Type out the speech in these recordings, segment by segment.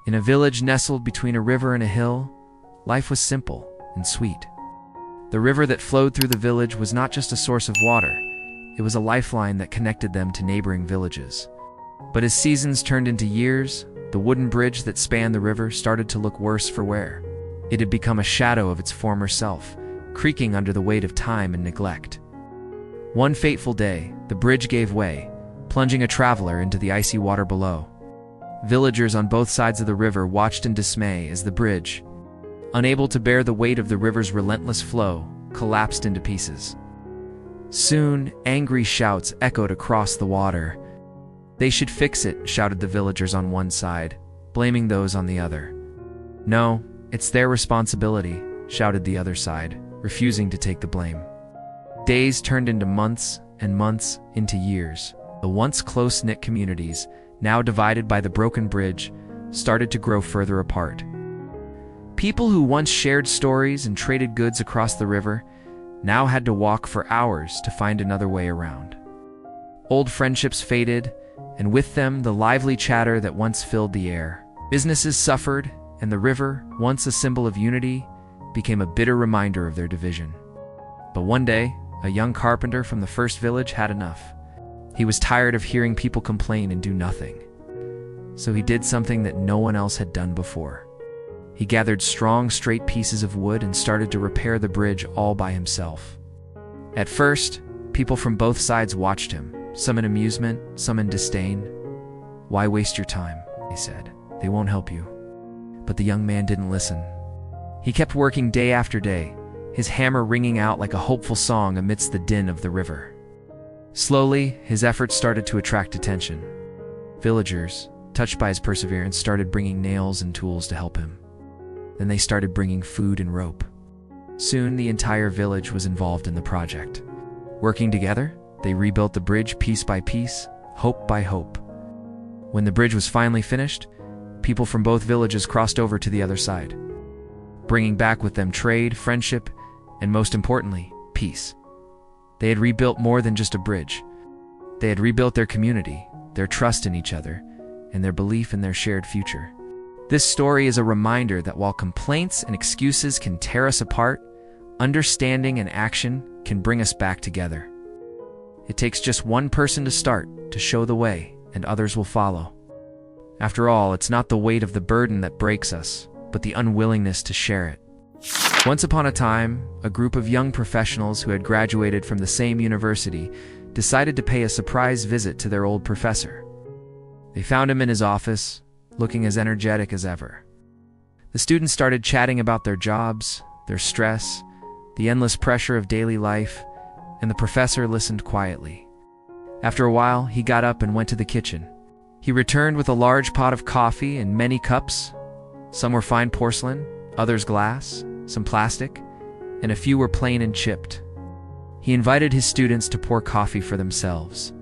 In a village nestled between a river and a hill, life was simple and sweet. The river that flowed through the village was not just a source of water, it was a lifeline that connected them to neighboring villages. But as seasons turned into years, the wooden bridge that spanned the river started to look worse for wear. It had become a shadow of its former self, creaking under the weight of time and neglect. One fateful day, the bridge gave way, plunging a traveler into the icy water below. Villagers on both sides of the river watched in dismay as the bridge, unable to bear the weight of the river's relentless flow, collapsed into pieces. Soon, angry shouts echoed across the water. "They should fix it," shouted the villagers on one side, blaming those on the other. "No, it's their responsibility," shouted the other side, refusing to take the blame. Days turned into months, and months into years. The once close-knit communities, now divided by the broken bridge, started to grow further apart. People who once shared stories and traded goods across the river now had to walk for hours to find another way around. Old friendships faded, and with them the lively chatter that once filled the air. Businesses suffered, and the river, once a symbol of unity, became a bitter reminder of their division. But one day, a young carpenter from the first village had enough. He was tired of hearing people complain and do nothing. So he did something that no one else had done before. He gathered strong, straight pieces of wood and started to repair the bridge all by himself. At first, people from both sides watched him, some in amusement, some in disdain. "Why waste your time?" he said. "They won't help you." But the young man didn't listen. He kept working day after day, his hammer ringing out like a hopeful song amidst the din of the river. Slowly, his efforts started to attract attention. Villagers, touched by his perseverance, started bringing nails and tools to help him. Then they started bringing food and rope. Soon, the entire village was involved in the project. Working together, they rebuilt the bridge piece by piece, hope by hope. When the bridge was finally finished, people from both villages crossed over to the other side, bringing back with them trade, friendship, and most importantly, peace. They had rebuilt more than just a bridge. They had rebuilt their community, their trust in each other, and their belief in their shared future. This story is a reminder that while complaints and excuses can tear us apart, understanding and action can bring us back together. It takes just one person to start, to show the way, and others will follow. After all, it's not the weight of the burden that breaks us, but the unwillingness to share it. Once upon a time, a group of young professionals who had graduated from the same university decided to pay a surprise visit to their old professor. They found him in his office, looking as energetic as ever. The students started chatting about their jobs, their stress, the endless pressure of daily life, and the professor listened quietly. After a while, he got up and went to the kitchen. He returned with a large pot of coffee and many cups. Some were fine porcelain, others glass, some plastic, and a few were plain and chipped. He invited his students to pour coffee for themselves.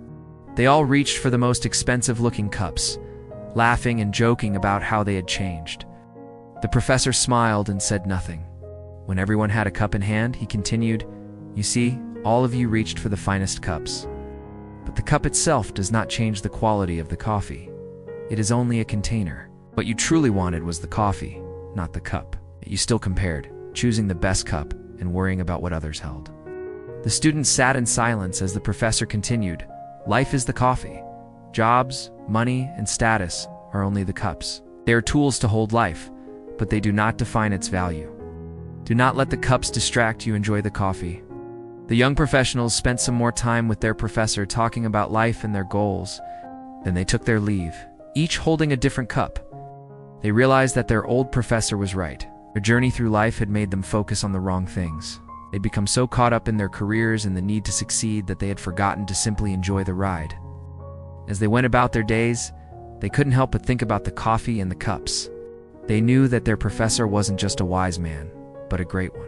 They all reached for the most expensive-looking cups, laughing and joking about how they had changed. The professor smiled and said nothing. When everyone had a cup in hand, he continued, "You see, all of you reached for the finest cups. But the cup itself does not change the quality of the coffee. It is only a container. What you truly wanted was the coffee, not the cup. You still compared, choosing the best cup and worrying about what others held." The students sat in silence as the professor continued, "Life is the coffee. Jobs, money, and status are only the cups. They are tools to hold life, but they do not define its value. Do not let the cups distract you. Enjoy the coffee." The young professionals spent some more time with their professor talking about life and their goals. Then they took their leave, each holding a different cup. They realized that their old professor was right. Their journey through life had made them focus on the wrong things. They'd become so caught up in their careers and the need to succeed that they had forgotten to simply enjoy the ride. As they went about their days, they couldn't help but think about the coffee and the cups. They knew that their professor wasn't just a wise man, but a great one.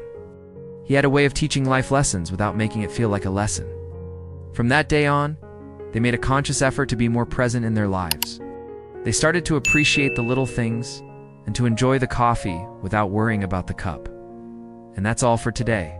He had a way of teaching life lessons without making it feel like a lesson. From that day on, they made a conscious effort to be more present in their lives. They started to appreciate the little things and to enjoy the coffee without worrying about the cup. And that's all for today.